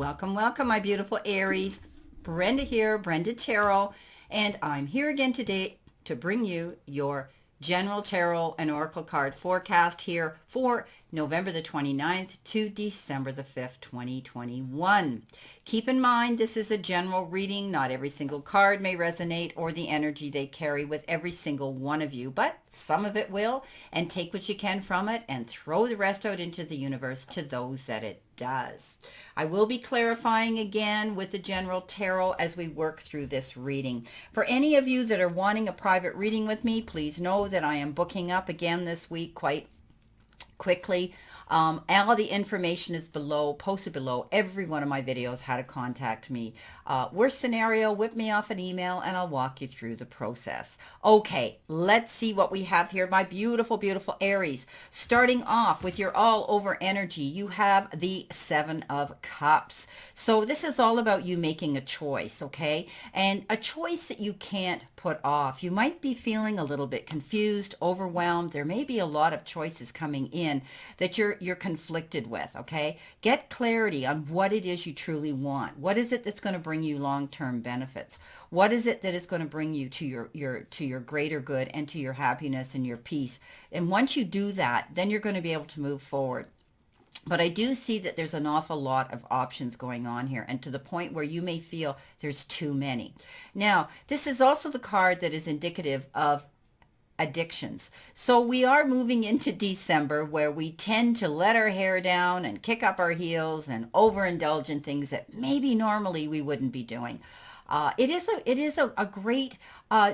Welcome, welcome, my beautiful Aries. Brenda here, Brenda Tarot, and I'm here again today to bring you your general tarot and oracle card forecast here for November the 29th to December the 5th, 2021. Keep in mind, this is a general reading. Not every single card may resonate or the energy they carry with every single one of you, but some of it will, and take what you can from it and throw the rest out into the universe to those that it does. I will be clarifying again with the general tarot as we work through this reading. For any of you that are wanting a private reading with me, please know that I am booking up again this week quite quickly. All the information is posted below every one of my videos, how to contact me. Worst scenario, whip me off an email and I'll walk you through the process. Okay, let's see what we have here, my beautiful, beautiful Aries. Starting off with your all over energy, you have the Seven of Cups. So this is all about you making a choice, okay? And a choice that you can't put off. You might be feeling a little bit confused, overwhelmed. There may be a lot of choices coming in that you're conflicted with, okay? Get clarity on what it is you truly want. What is it that's going to bring you long-term benefits? What is it that is going to bring you to your greater good and to your happiness and your peace? And once you do that, then you're going to be able to move forward. But I do see that there's an awful lot of options going on here, and to the point where you may feel there's too many. Now, this is also the card that is indicative of addictions. So we are moving into December where we tend to let our hair down and kick up our heels and overindulge in things that maybe normally we wouldn't be doing. It is a great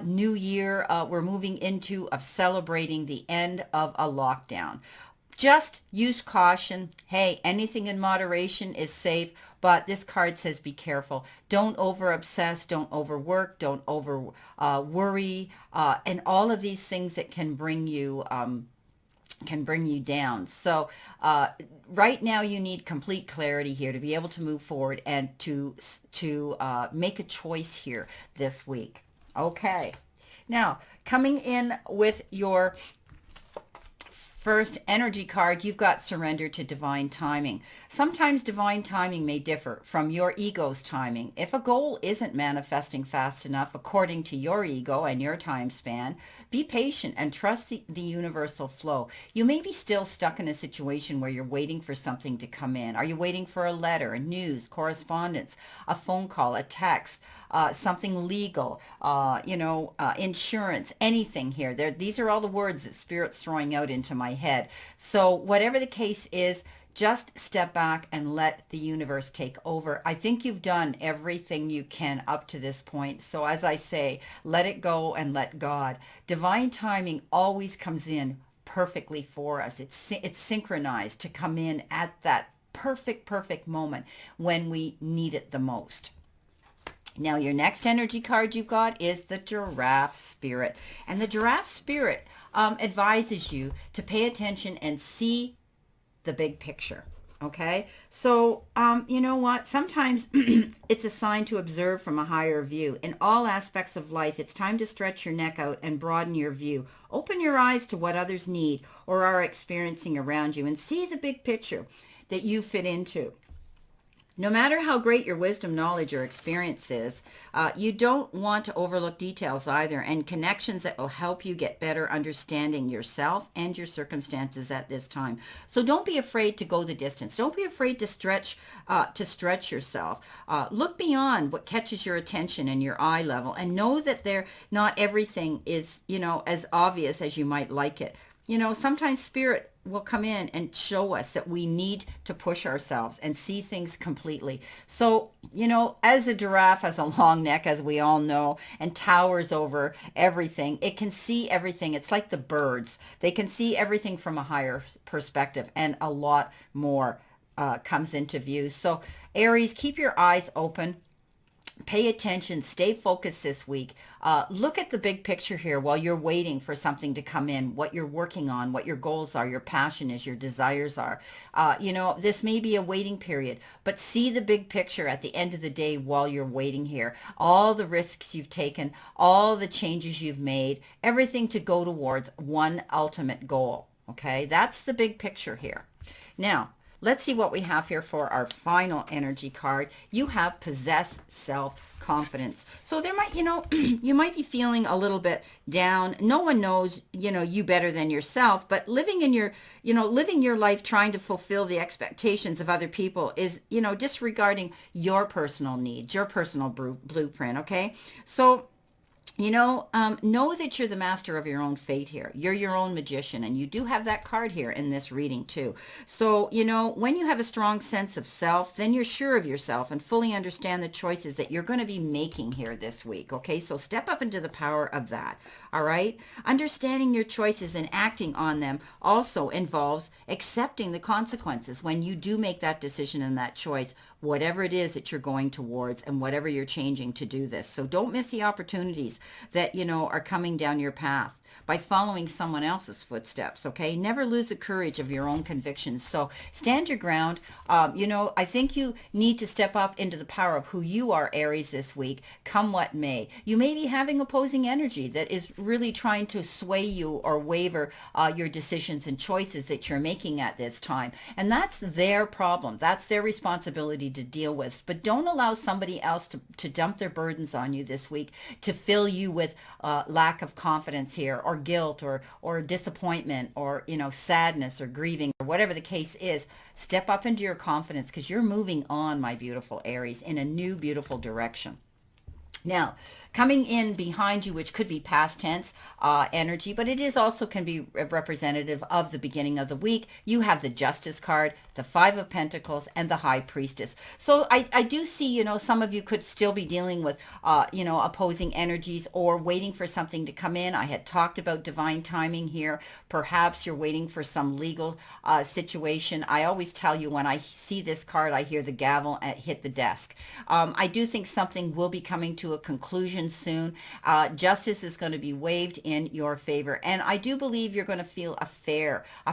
new year we're moving into of celebrating the end of a lockdown. Just use caution. Hey, anything in moderation is safe, but this card says be careful. Don't over obsess, don't overwork, don't over worry, and all of these things that can bring you down. So right now you need complete clarity here to be able to move forward and to make a choice here this week. Okay. Now, coming in with your first energy card, you've got surrender to divine timing. Sometimes divine timing may differ from your ego's timing. If a goal isn't manifesting fast enough according to your ego and your time span, be patient and trust the universal flow. You may be still stuck in a situation where you're waiting for something to come in. Are you waiting for a letter, a news, correspondence, a phone call, a text, something legal, insurance, anything here? These are all the words that Spirit's throwing out into my head. So whatever the case is, just step back and let the universe take over. I think you've done everything you can up to this point. So as I say, let it go and let God. Divine timing always comes in perfectly for us. It's synchronized to come in at that perfect moment when we need it the most. Now, your next energy card you've got is the Giraffe Spirit. And the Giraffe Spirit advises you to pay attention and see the big picture. Okay? So, you know what? Sometimes it's a sign to observe from a higher view. In all aspects of life, it's time to stretch your neck out and broaden your view. Open your eyes to what others need or are experiencing around you and see the big picture that you fit into. No matter how great your wisdom, knowledge, or experience is, you don't want to overlook details either, and connections that will help you get better understanding yourself and your circumstances at this time. So don't be afraid to go the distance. Don't be afraid to stretch yourself. Look beyond what catches your attention and your eye level, and know that not everything is, as obvious as you might like it. Sometimes Spirit will come in and show us that we need to push ourselves and see things completely. So, as a giraffe has a long neck, as we all know, and towers over everything, it can see everything. It's like the birds. They can see everything from a higher perspective, and a lot more comes into view. So, Aries, keep your eyes open. Pay attention, stay focused this week. Look at the big picture here while you're waiting for something to come in, what you're working on, what your goals are, your passion is, your desires are. This may be a waiting period, but see the big picture at the end of the day while you're waiting here. All the risks you've taken, all the changes you've made, everything to go towards one ultimate goal. Okay, that's the big picture here. Now, let's see what we have here for our final energy card. You have possess self-confidence. So there might, you might be feeling a little bit down. No one knows, you better than yourself, but living in your, living your life trying to fulfill the expectations of other people is, disregarding your personal needs, your personal blueprint. Okay. So, know that you're the master of your own fate here. You're your own magician, and you do have that card here in this reading too. So, when you have a strong sense of self, then you're sure of yourself and fully understand the choices that you're going to be making here this week. Okay, so step up into the power of that. All right, understanding your choices and acting on them also involves accepting the consequences when you do make that decision and that choice, whatever it is that you're going towards and whatever you're changing to do this. So don't miss the opportunities that, are coming down your path by following someone else's footsteps. Okay. Never lose the courage of your own convictions. So stand your ground. I think you need to step up into the power of who you are, Aries, this week, come what may. You may be having opposing energy that is really trying to sway you or waver your decisions and choices that you're making at this time. And that's their problem. That's their responsibility to deal with. But don't allow somebody else to dump their burdens on you this week, to fill you with lack of confidence here, or guilt, or disappointment, or sadness, or grieving, or whatever the case is. Step up into your confidence, because you're moving on, my beautiful Aries, in a new beautiful direction. Now, coming in behind you, which could be past tense energy, but it is also can be representative of the beginning of the week. You have the Justice card, the Five of Pentacles, and the High Priestess. So I do see, some of you could still be dealing with, opposing energies or waiting for something to come in. I had talked about divine timing here. Perhaps you're waiting for some legal situation. I always tell you, when I see this card, I hear the gavel hit the desk. I do think something will be coming to a conclusion soon. Justice is going to be waved in your favor. And I do believe you're going to feel a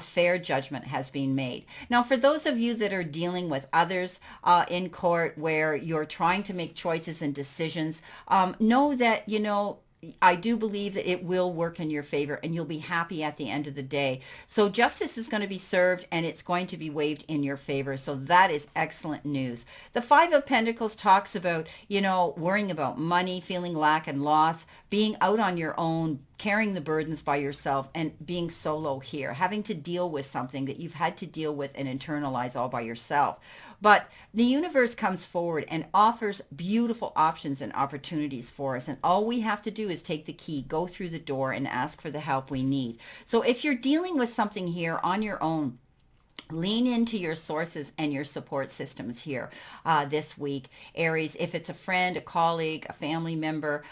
fair judgment has been made. Now, for those of you that are dealing with others in court where you're trying to make choices and decisions, know that, I do believe that it will work in your favor and you'll be happy at the end of the day. So justice is going to be served and it's going to be waved in your favor. So that is excellent news. The Five of Pentacles talks about, worrying about money, feeling lack and loss, being out on your own, carrying the burdens by yourself, and being solo here, having to deal with something that you've had to deal with and internalize all by yourself. But the universe comes forward and offers beautiful options and opportunities for us. And all we have to do is take the key, go through the door, and ask for the help we need. So if you're dealing with something here on your own, lean into your sources and your support systems here this week, Aries. If it's a friend, a colleague, a family member,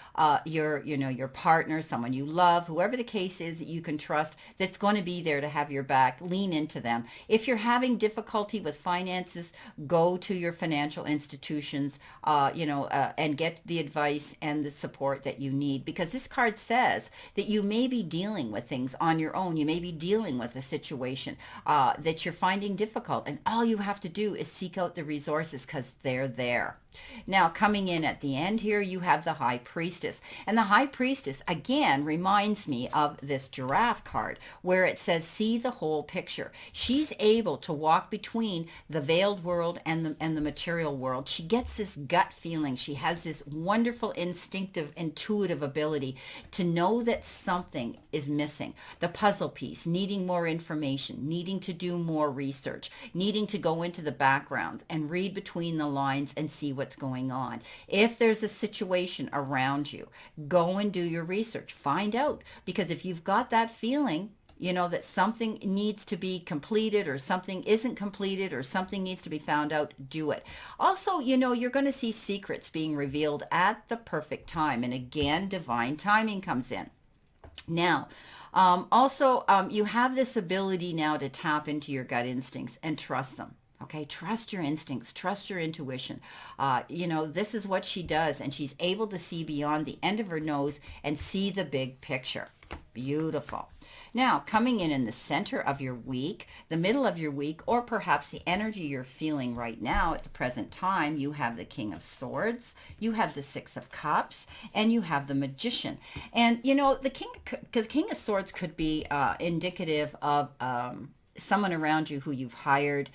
your partner, someone you love, whoever the case is that you can trust, that's going to be there to have your back, lean into them. If you're having difficulty with finances, go to your financial institutions, and get the advice and the support that you need, because this card says that you may be dealing with things on your own. You may be dealing with a situation that you're finding difficult, and all you have to do is seek out the resources because they're there. Now, coming in at the end here, you have the High Priestess. And the High Priestess, again, reminds me of this giraffe card where it says, see the whole picture. She's able to walk between the veiled world and the material world. She gets this gut feeling. She has this wonderful instinctive, intuitive ability to know that something is missing. The puzzle piece, needing more information, needing to do more research, needing to go into the background and read between the lines and see what's going on. If there's a situation around you, go and do your research. Find out, because if you've got that feeling, that something needs to be completed or something isn't completed or something needs to be found out, do it. Also, you're going to see secrets being revealed at the perfect time. And again, divine timing comes in. Now, you have this ability now to tap into your gut instincts and trust them. Okay, trust your instincts, trust your intuition. This is what she does, and she's able to see beyond the end of her nose and see the big picture. Beautiful. Now, coming in the center of your week, the middle of your week, or perhaps the energy you're feeling right now at the present time, you have the King of Swords, you have the Six of Cups, and you have the Magician. And, the King of Swords could be indicative of someone around you who you've hired,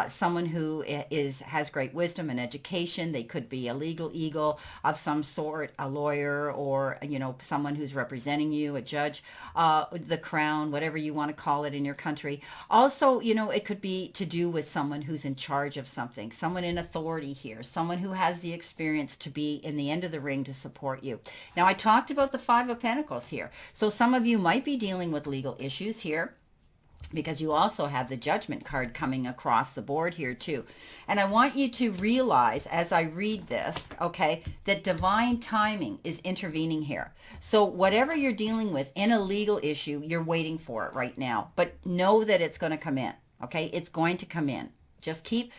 someone who has great wisdom and education. They could be a legal eagle of some sort, a lawyer, or someone who's representing you, a judge, the crown, whatever you want to call it in your country. Also, it could be to do with someone who's in charge of something, someone in authority here, someone who has the experience to be in the end of the ring to support you. Now, I talked about the Five of Pentacles here. So some of you might be dealing with legal issues here, because you also have the Judgment card coming across the board here too. And I want you to realize as I read this, okay, that divine timing is intervening here. So whatever you're dealing with in a legal issue, you're waiting for it right now, but know that it's going to come in, okay? It's going to come in. Just keep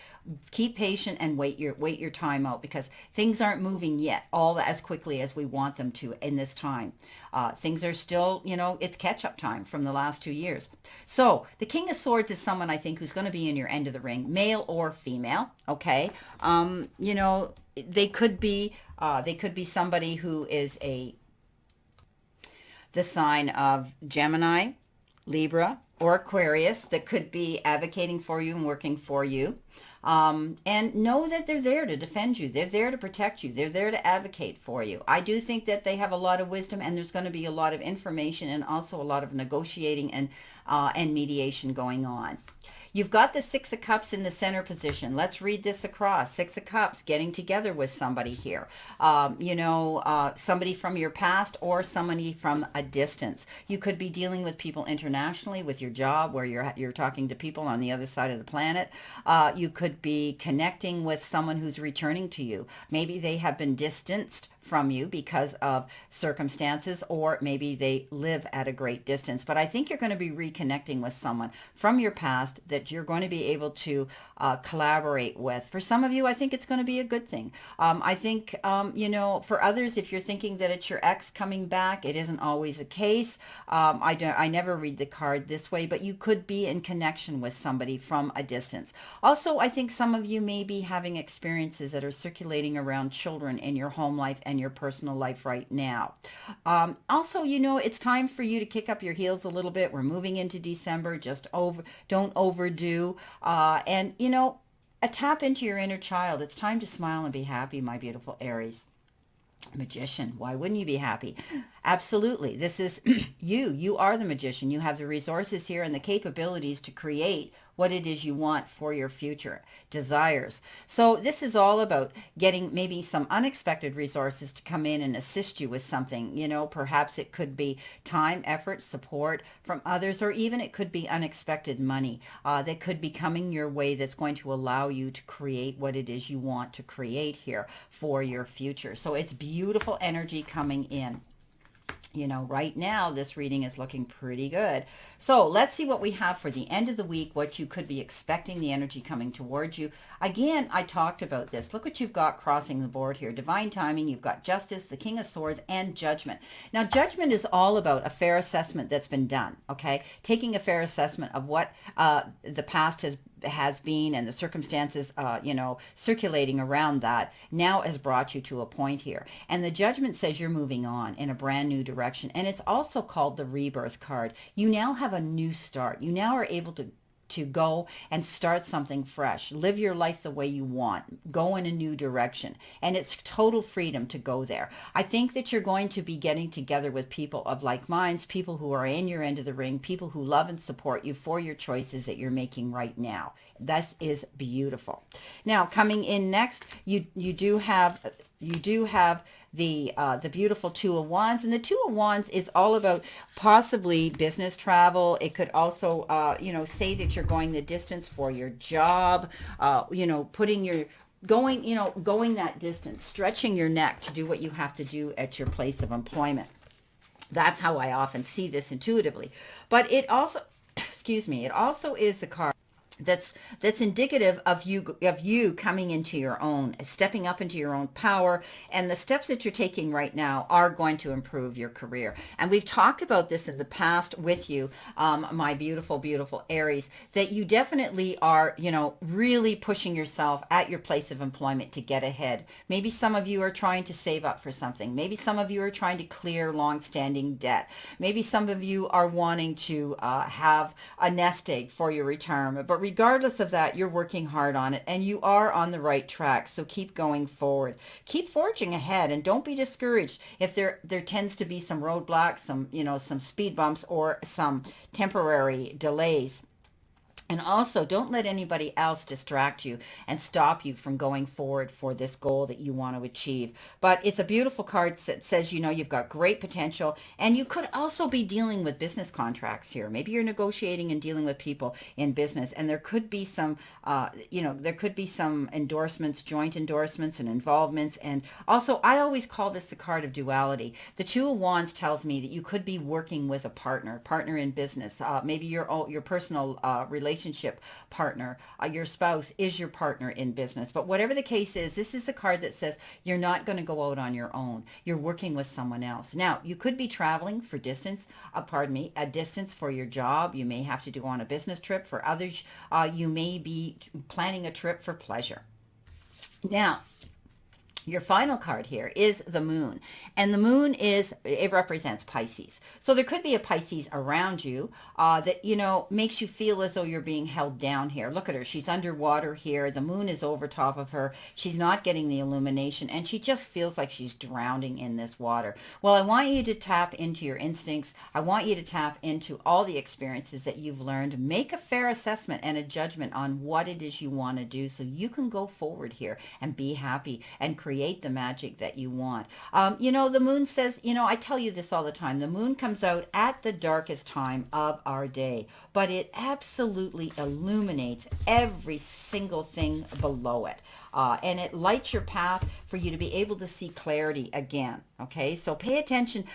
patient and wait your time out, because things aren't moving yet all as quickly as we want them to in this time. Things are still, it's catch-up time from the last 2 years. So the King of Swords is someone, I think, who's going to be in your end of the ring, male or female, okay? They could be somebody who is the sign of Gemini, Libra, or Aquarius, that could be advocating for you and working for you. And know that they're there to defend you. They're there to protect you. They're there to advocate for you. I do think that they have a lot of wisdom, and there's going to be a lot of information and also a lot of negotiating and mediation going on. You've got the Six of Cups in the center position. Let's read this across. Six of Cups, getting together with somebody here. Somebody from your past or somebody from a distance. You could be dealing with people internationally with your job, where you're talking to people on the other side of the planet. You could be connecting with someone who's returning to you. Maybe they have been distanced from you because of circumstances, or maybe they live at a great distance. But I think you're going to be reconnecting with someone from your past that you're going to be able to collaborate with. For some of you, I think it's going to be a good thing. I think, for others, if you're thinking that it's your ex coming back, it isn't always the case. I never read the card this way, but you could be in connection with somebody from a distance. Also, I think some of you may be having experiences that are circulating around children in your home life and your personal life right now. Also, it's time for you to kick up your heels a little bit. We're moving into December. Don't overdo. Tap into your inner child. It's time to smile and be happy, my beautiful Aries. Magician, why wouldn't you be happy? Absolutely. This is you are the magician. You have the resources here and the capabilities to create what it is you want for your future desires. So this is all about getting maybe some unexpected resources to come in and assist you with something. Perhaps it could be time, effort, support from others, or even it could be unexpected money that could be coming your way that's going to allow you to create what it is you want to create here for your future. So it's beautiful energy coming in. Right now, this reading is looking pretty good. So let's see what we have for the end of the week, what you could be expecting, the energy coming towards you. Again, I talked about this. Look what you've got crossing the board here. Divine timing, you've got Justice, the King of Swords, and Judgment. Now, Judgment is all about a fair assessment that's been done, okay? Taking a fair assessment of what the past has been and the circumstances, circulating around that now has brought you to a point here. And the Judgment says you're moving on in a brand new direction. And it's also called the Rebirth card. You now have a new start. You now are able to go and start something fresh. Live your life the way you want. Go in a new direction. And it's total freedom to go there. I think that you're going to be getting together with people of like minds, people who are in your end of the ring, people who love and support you for your choices that you're making right now. This is beautiful. Now, coming in next, you do have the beautiful Two of Wands. And the Two of Wands is all about possibly business travel. It could also, say that you're going the distance for your job, going that distance, stretching your neck to do what you have to do at your place of employment. That's how I often see this intuitively. But it also, it also is the card that's indicative of you coming into your own, stepping up into your own power. And the steps that you're taking right now are going to improve your career. And we've talked about this in the past with you, my beautiful Aries, that you definitely are, really pushing yourself at your place of employment to get ahead. Maybe some of you are trying to save up for something. Maybe some of you are trying to clear long-standing debt. Maybe some of you are wanting to have a nest egg for your retirement. But regardless of that, you're working hard on it and you are on the right track. So keep going forward. Keep forging ahead and don't be discouraged if there tends to be some roadblocks, some speed bumps or some temporary delays. And also, don't let anybody else distract you and stop you from going forward for this goal that you want to achieve. But it's a beautiful card that says, you've got great potential. And you could also be dealing with business contracts here. Maybe you're negotiating and dealing with people in business. And there could be some, endorsements, joint endorsements and involvements. And also, I always call this the card of duality. The Two of Wands tells me that you could be working with a partner in business. Maybe your personal relationship partner, your spouse is your partner in business. But whatever the case is, this is a card that says you're not going to go out on your own. You're working with someone else. Now, you could be traveling for distance, a distance for your job. You may have to do on a business trip. For others, you may be planning a trip for pleasure. Now, your final card here is the moon. And the moon it represents Pisces. So there could be a Pisces around you that, makes you feel as though you're being held down here. Look at her. She's underwater here. The moon is over top of her. She's not getting the illumination and she just feels like she's drowning in this water. Well, I want you to tap into your instincts. I want you to tap into all the experiences that you've learned. Make a fair assessment and a judgment on what it is you want to do so you can go forward here and be happy and create the magic that you want. The moon says, I tell you this all the time, the moon comes out at the darkest time of our day, but it absolutely illuminates every single thing below it. And it lights your path for you to be able to see clarity again. Okay, so pay attention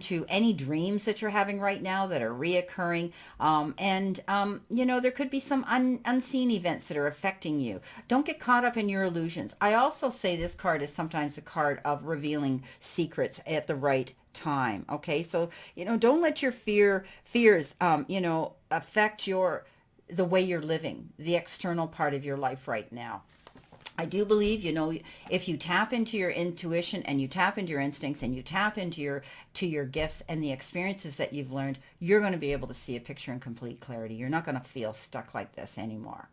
to any dreams that you're having right now that are reoccurring. There could be some unseen events that are affecting you. Don't get caught up in your illusions. I also say this card is sometimes a card of revealing secrets at the right time. Okay, so, don't let your fears, affect the way you're living, the external part of your life right now. I do believe, if you tap into your intuition and you tap into your instincts and you tap into your gifts and the experiences that you've learned, you're going to be able to see a picture in complete clarity. You're not going to feel stuck like this anymore.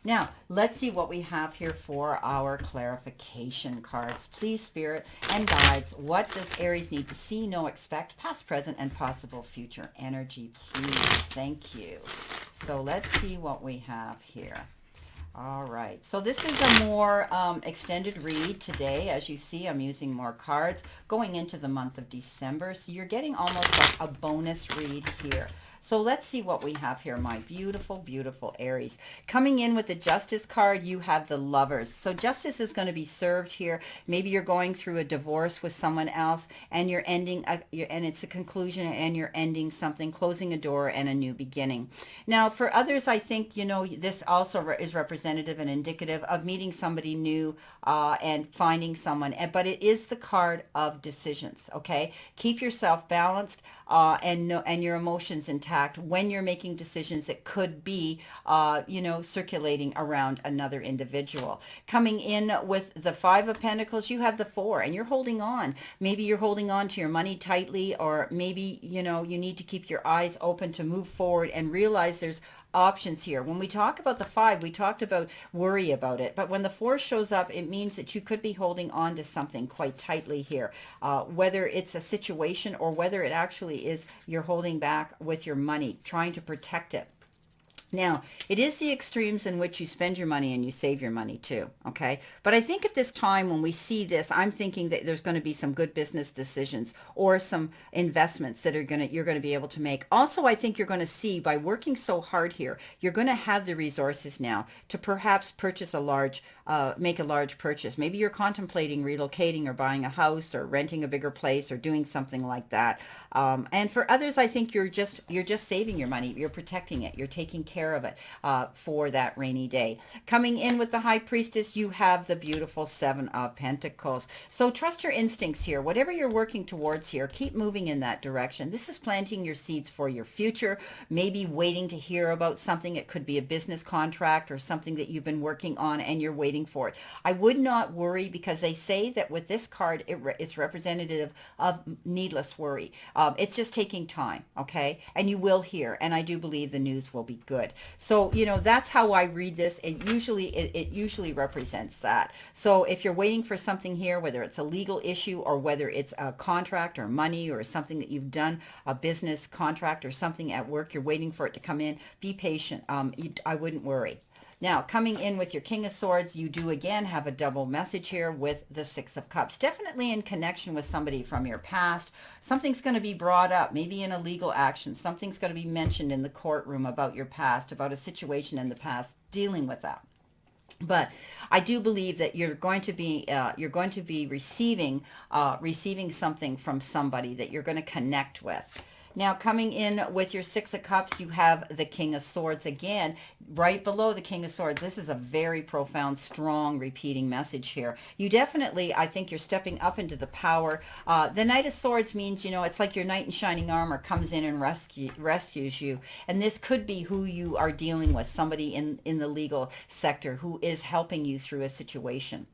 Now, let's see what we have here for our clarification cards. Please, Spirit and Guides, what does Aries need to see, know, expect, past, present, and possible future energy, please? Thank you. So let's see what we have here. All right, so this is a more extended read today. As you see, I'm using more cards going into the month of December. So you're getting almost like a bonus read here. So let's see what we have here, my beautiful Aries. Coming in with the Justice card, you have the Lovers. So justice is going to be served here. Maybe you're going through a divorce with someone else and you're ending, and it's a conclusion and you're ending something, closing a door and a new beginning. Now, for others, I think, this also is representative and indicative of meeting somebody new and finding someone. But it is the card of decisions, okay? Keep yourself balanced and your emotions intact when you're making decisions that could be, circulating around another individual. Coming in with the Five of Pentacles, you have the Four, and you're holding on. Maybe you're holding on to your money tightly, or maybe, you need to keep your eyes open to move forward and realize there's options here. When we talk about the Five, we talked about worry about it, but when the Four shows up, it means that you could be holding on to something quite tightly here, whether it's a situation or whether it actually is you're holding back with your money, trying to protect it. Now, it is the extremes in which you spend your money and you save your money too, okay? But I think at this time when we see this, I'm thinking that there's going to be some good business decisions or some investments that you're going to be able to make. Also, I think you're going to see by working so hard here, you're going to have the resources now to perhaps purchase make a large purchase. Maybe you're contemplating relocating or buying a house or renting a bigger place or doing something like that. And for others, I think you're just saving your money. You're protecting it. You're taking care care of it for that rainy day. Coming in with the High Priestess, you have the beautiful Seven of Pentacles. So trust your instincts here. Whatever you're working towards here, keep moving in that direction. This is planting your seeds for your future, maybe waiting to hear about something. It could be a business contract or something that you've been working on and you're waiting for it. I would not worry, because they say that with this card, it's representative of needless worry. It's just taking time, okay? And you will hear, and I do believe the news will be good. So, you know, that's how I read this. It usually represents that. So if you're waiting for something here, whether it's a legal issue or whether it's a contract or money or something that you've done, a business contract or something at work, you're waiting for it to come in, be patient. I wouldn't worry. Now, coming in with your King of Swords, you do again have a double message here with the Six of Cups. Definitely in connection with somebody from your past. Something's going to be brought up, maybe in a legal action. Something's going to be mentioned in the courtroom about your past, about a situation in the past, dealing with that. But I do believe that you're going to be receiving something from somebody that you're going to connect with. Now, coming in with your Six of Cups, you have the King of Swords again, right below the King of Swords. This is a very profound, strong, repeating message here. You definitely, I think you're stepping up into the power. The Knight of Swords means, you know, it's like your knight in shining armor comes in and rescues you. And this could be who you are dealing with, somebody in the legal sector who is helping you through a situation.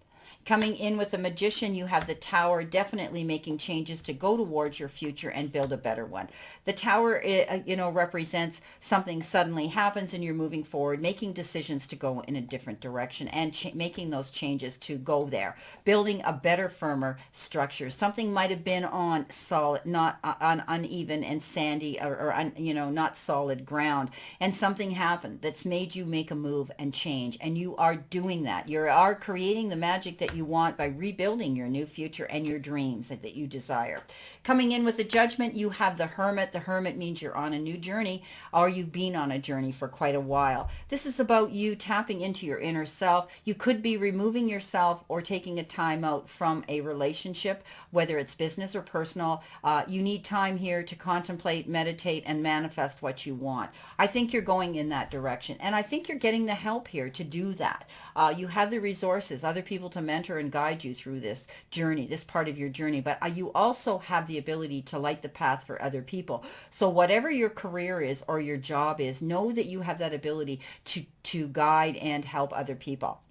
Coming in with the Magician, you have the Tower, definitely making changes to go towards your future and build a better one. The Tower, you know, represents something suddenly happens and you're moving forward, making decisions to go in a different direction and making those changes to go there, building a better, firmer structure. Something might have been on solid, not on uneven and sandy or you know, not solid ground, and something happened that's made you make a move and change, and you are doing that. You are creating the magic that you want by rebuilding your new future and your dreams that you desire. Coming in with the Judgment, you have the Hermit. The Hermit means you're on a new journey, or you've been on a journey for quite a while. This is about you tapping into your inner self. You could be removing yourself or taking a time out from a relationship, whether it's business or personal. You need time here to contemplate, meditate, and manifest what you want. I think you're going in that direction, and I think you're getting the help here to do that. You have the resources, other people to mentor and guide you through this journey, this part of your journey, but you also have the ability to light the path for other people. So whatever your career is or your job is, know that you have that ability to guide and help other people.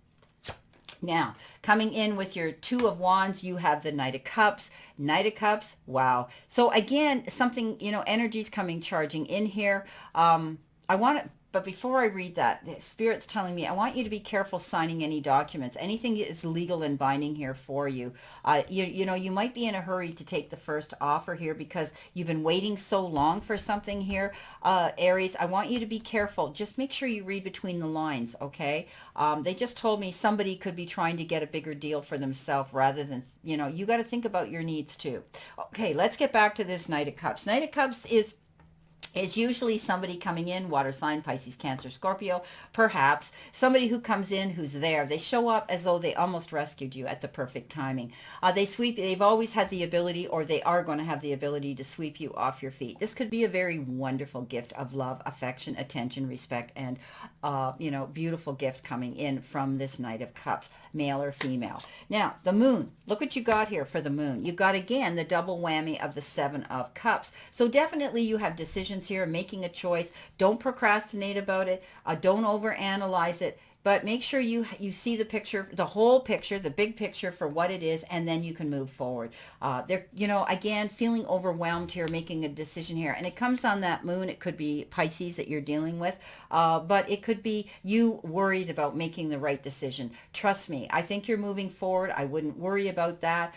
Now, coming in with your Two of Wands, you have the Knight of Cups. Knight of Cups, wow. So again, something, you know, energy's coming charging in here. But before I read that, the Spirit's telling me, I want you to be careful signing any documents. Anything that is legal and binding here for you. You know, you might be in a hurry to take the first offer here because you've been waiting so long for something here. Aries, I want you to be careful. Just make sure you read between the lines, okay? They just told me somebody could be trying to get a bigger deal for themselves rather than, you know, you got to think about your needs too. Okay, let's get back to this Knight of Cups. Knight of Cups is usually somebody coming in, water sign, Pisces, Cancer, Scorpio, perhaps. Somebody who comes in, who's there. They show up as though they almost rescued you at the perfect timing. They've always had the ability, or they are going to have the ability to sweep you off your feet. This could be a very wonderful gift of love, affection, attention, respect, and, you know, beautiful gift coming in from this Knight of Cups, male or female. Now, the Moon. Look what you got here for the Moon. You got, again, the double whammy of the Seven of Cups. So definitely you have decisions here, making a choice. Don't procrastinate about it. Don't overanalyze it. But make sure you see the picture, the whole picture, the big picture for what it is, and then you can move forward. You know, again, feeling overwhelmed here, making a decision here. And it comes on that Moon. It could be Pisces that you're dealing with, but it could be you worried about making the right decision. Trust me, I think you're moving forward. I wouldn't worry about that.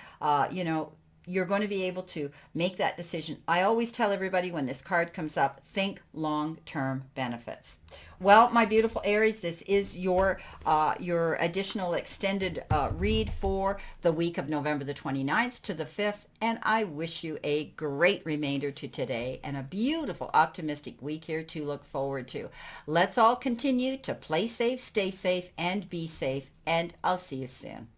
You know, you're going to be able to make that decision. I always tell everybody when this card comes up, think long-term benefits. Well, my beautiful Aries, this is your additional extended read for the week of November the 29th to the 5th, and I wish you a great remainder to today and a beautiful, optimistic week here to look forward to. Let's all continue to play safe, stay safe, and be safe, and I'll see you soon.